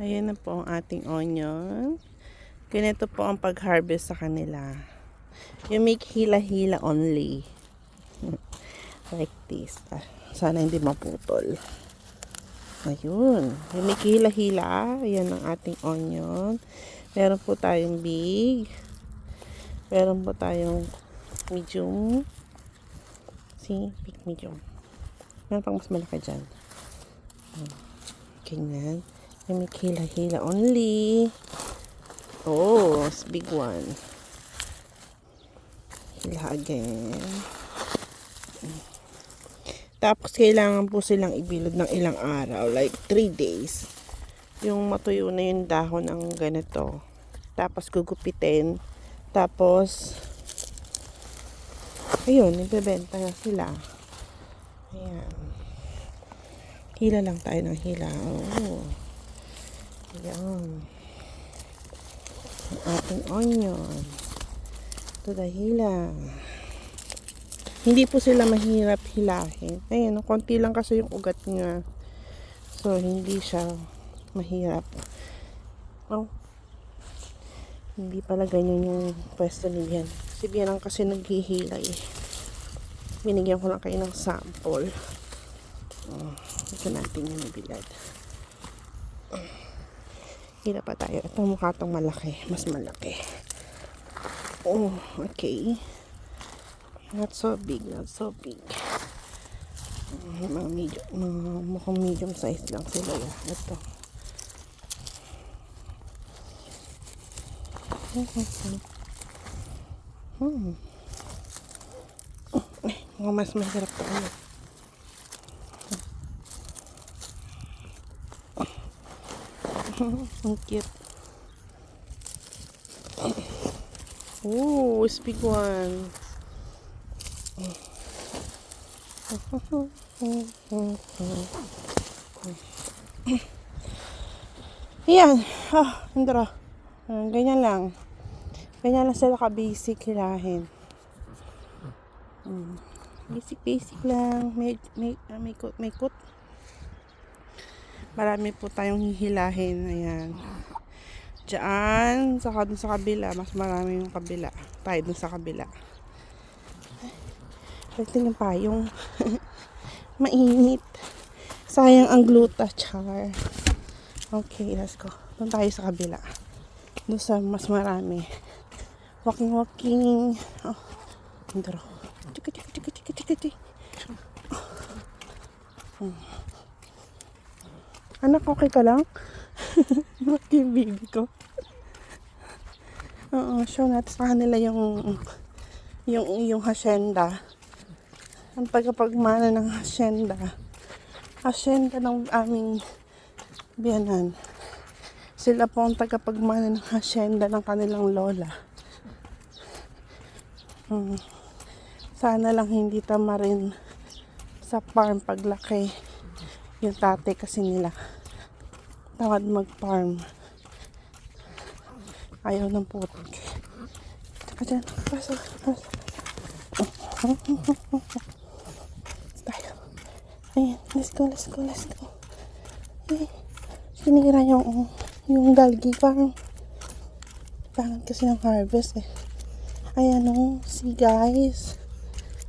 Ayan na po ang ating onion. Ganito po ang pag-harvest sa kanila. You make hila-hila only. Like this. Sana hindi maputol. Ayun. You make hila-hila. Ayan ang ating onion. Meron po tayong big. Meron po tayong medium. See? Big, medium. Meron pang mas malaki dyan. Ganyan. You make hila-hila only. Oh, it's big one. Hila again. Tapos, kailangan po silang ibilad ng ilang araw. Like, 3 days. Yung matuyo na yung dahon ng ganito. Tapos, gugupitin. Tapos, ayun, ibebenta na sila. Ayan. Hila lang tayo ng hila. Oh. Ayan. Ang ating onion. Ito dahila. Hindi po sila mahirap hilahin. Ayan, konti lang kasi yung ugat niya. So, hindi siya mahirap. Oh. Hindi pala ganyan yung pwesto ni Bian. Si Bian ang kasi naghihilay. Binigyan ko lang kayo ng sample. Ito natin yung bilad. Hila pa tayo. Ito mukha itong malaki. Mas malaki. Oh, okay. Not so big, not so big. Mga medium, mukhang medium size lang sila. Ito. Mukhang mas masarap ito. Ang cute. Oh, it's big one. Ayan. Indra. Ganyan lang. Ganyan lang sila ka-basic hilahin. Basic lang. May kut. Marami po tayong hihilahin. Ayan. Diyan, sa kabila. Mas marami yung kabila. Tayo dun sa kabila. Ito yung payong. Mainit. Sayang ang gluta, char. Okay, let's go. Doon tayo sa kabila. Doon sa mas marami. Walking. Oh, indro. Chika. Anak, okay ka lang? Bakit yung baby ko? Oo, show natin sa kanila yung hacienda. Ang pagkapagmana ng hacienda ng aming biyanan. Sila po ang tagapagmana ng hacienda ng kanilang lola. Sana lang hindi tamarin sa farm paglaki yung tatay kasi nila tawad mag-farm. Ayaw ng putik. Tsaka dyan. Pasok. Tayo. Ayan. Let's go. Okay. Sinira yung dalgi. Parang kasi ng harvest eh. Ayan o. See guys.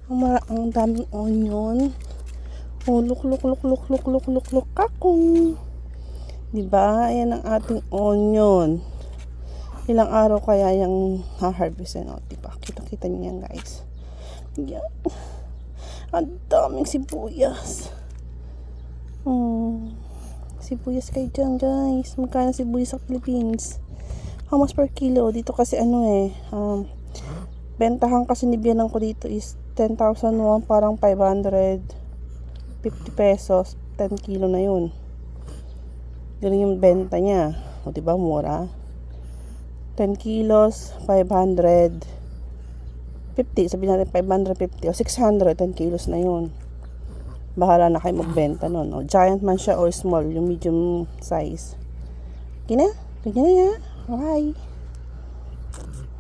Ang daming onion. Oh, look. Kakong. Diba? Ayan ang ating onion. Ilang araw kaya yung ha-harvestin. O, diba? Kita-kita niyo yan, guys. Yan. Ang daming sibuyas. Sibuyas kayo dyan, guys. Magkano sibuyas sa Philippines? How much per kilo? Dito kasi bentahan kasi ni biyanan ko dito is 10,000 won. Parang 550 pesos. 10 kilo na yun. Ganun yung benta niya. O, diba? Mura. 10 kilos, 550. Sabihin natin 550 o 600. 10 kilos na yun. Bahala na kayo magbenta nun. O, giant man siya o small. Yung medium size. Okay na? Ganyan na yan. Bye.